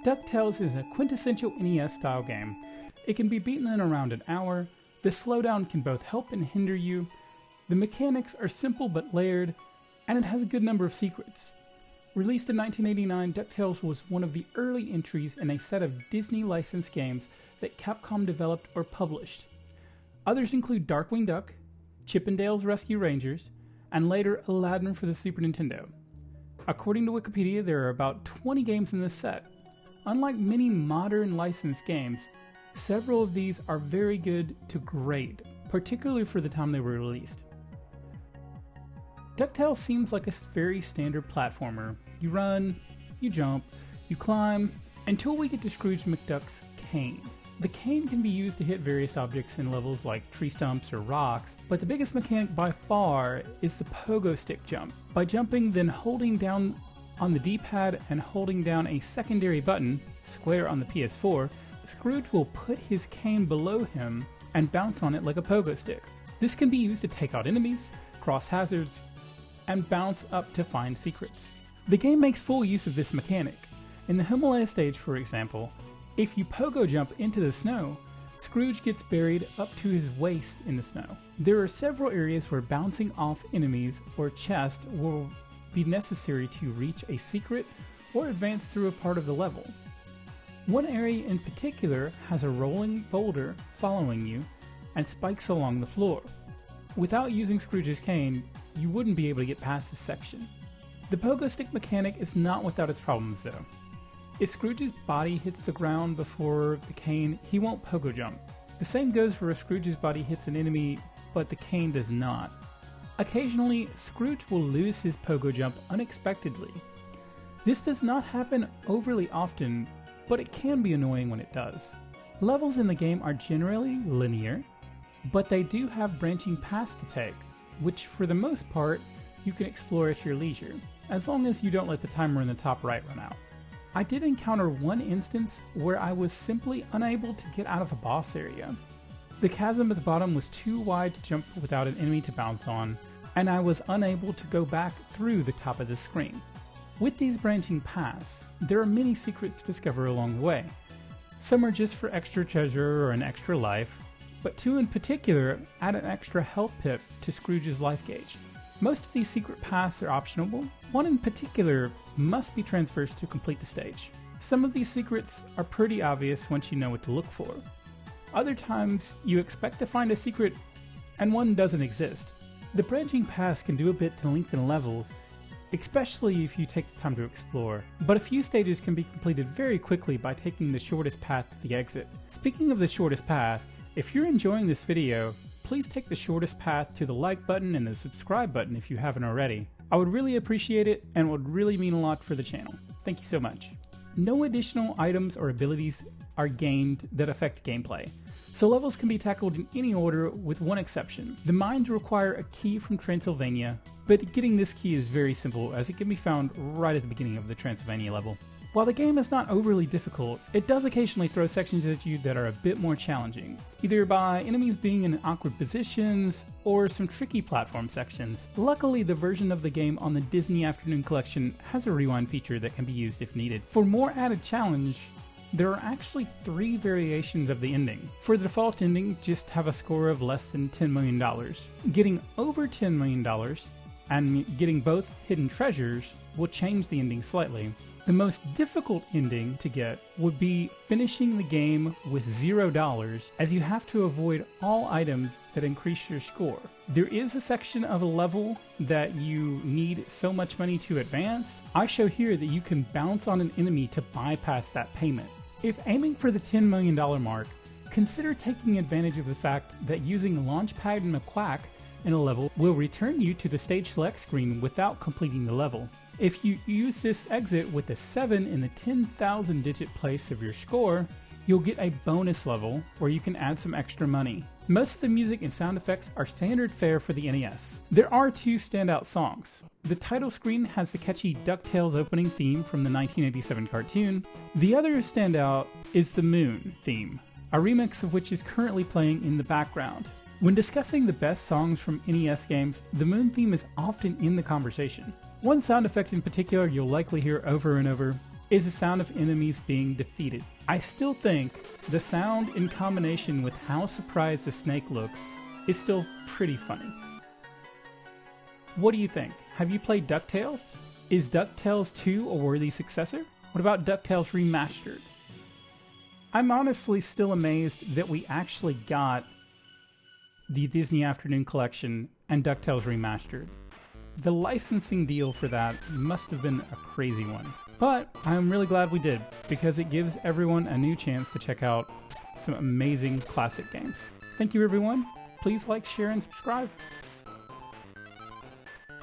DuckTales is a quintessential NES style game. It can be beaten in around an hour. The slowdown can both help and hinder you. The mechanics are simple but layered, and it has a good number of secrets. Released in 1989, DuckTales was one of the early entries in a set of Disney licensed games that Capcom developed or published. Others include Darkwing Duck, Chip 'n Dale's Rescue Rangers, and later Aladdin for the Super Nintendo. According to Wikipedia, there are about 20 games in this set. Unlike many modern licensed games, several of these are very good to great, particularly for the time they were released. DuckTales seems like a very standard platformer. You run, you jump, you climb, until we get to Scrooge McDuck's cane. The cane can be used to hit various objects in levels like tree stumps or rocks, but the biggest mechanic by far is the pogo stick jump. By jumping, then holding down on the D-pad and holding down a secondary button, square on the PS4, Scrooge will put his cane below him and bounce on it like a pogo stick. This can be used to take out enemies, cross hazards, and bounce up to find secrets. The game makes full use of this mechanic. In the Himalaya stage, for example, if you pogo jump into the snow, Scrooge gets buried up to his waist in the snow. There are several areas where bouncing off enemies or chests will be necessary to reach a secret or advance through a part of the level. One area in particular has a rolling boulder following you and spikes along the floor. Without using Scrooge's cane, you wouldn't be able to get past this section. The pogo stick mechanic is not without its problems though. If Scrooge's body hits the ground before the cane, he won't pogo jump. The same goes for if Scrooge's body hits an enemy, but the cane does not. Occasionally, Scrooge will lose his pogo jump unexpectedly. This does not happen overly often, but it can be annoying when it does. Levels in the game are generally linear, but they do have branching paths to take, which for the most part, you can explore at your leisure, as long as you don't let the timer in the top right run out. I did encounter one instance where I was simply unable to get out of a boss area. The chasm at the bottom was too wide to jump without an enemy to bounce on, and I was unable to go back through the top of the screen. With these branching paths, there are many secrets to discover along the way. Some are just for extra treasure or an extra life, but two in particular add an extra health pip to Scrooge's life gauge. Most of these secret paths are optional. One in particular must be traversed to complete the stage. Some of these secrets are pretty obvious once you know what to look for. Other times, you expect to find a secret and one doesn't exist. The branching paths can do a bit to lengthen levels, especially if you take the time to explore, but a few stages can be completed very quickly by taking the shortest path to the exit. Speaking of the shortest path, if you're enjoying this video, please take the shortest path to the like button and the subscribe button if you haven't already. I would really appreciate it and would really mean a lot for the channel. Thank you so much. No additional items or abilities are gained that affect gameplay, so levels can be tackled in any order with one exception. The mines require a key from Transylvania, but getting this key is very simple as it can be found right at the beginning of the Transylvania level. While the game is not overly difficult, it does occasionally throw sections at you that are a bit more challenging, either by enemies being in awkward positions or some tricky platform sections. Luckily, the version of the game on the Disney Afternoon Collection has a rewind feature that can be used if needed. For more added challenge, there are actually 3 variations of the ending. For the default ending, just have a score of less than $10 million. Getting over $10 million and getting both hidden treasures will change the ending slightly. The most difficult ending to get would be finishing the game with $0, as you have to avoid all items that increase your score. There is a section of a level that you need so much money to advance. I show here that you can bounce on an enemy to bypass that payment. If aiming for the $10 million mark, consider taking advantage of the fact that using Launchpad and McQuack in a level will return you to the stage select screen without completing the level. If you use this exit with a 7 in the 10,000 digit place of your score, you'll get a bonus level where you can add some extra money. Most of the music and sound effects are standard fare for the NES. There are 2 standout songs. The title screen has the catchy DuckTales opening theme from the 1987 cartoon. The other standout is the Moon theme, a remix of which is currently playing in the background. When discussing the best songs from NES games, the Moon theme is often in the conversation. One sound effect in particular you'll likely hear over and over is the sound of enemies being defeated. I still think the sound in combination with how surprised the snake looks is still pretty funny. What do you think? Have you played DuckTales? Is DuckTales 2 a worthy successor? What about DuckTales Remastered? I'm honestly still amazed that we actually got the Disney Afternoon Collection and DuckTales Remastered. The licensing deal for that must have been a crazy one. But I'm really glad we did, because it gives everyone a new chance to check out some amazing classic games. Thank you, everyone. Please like, share, and subscribe.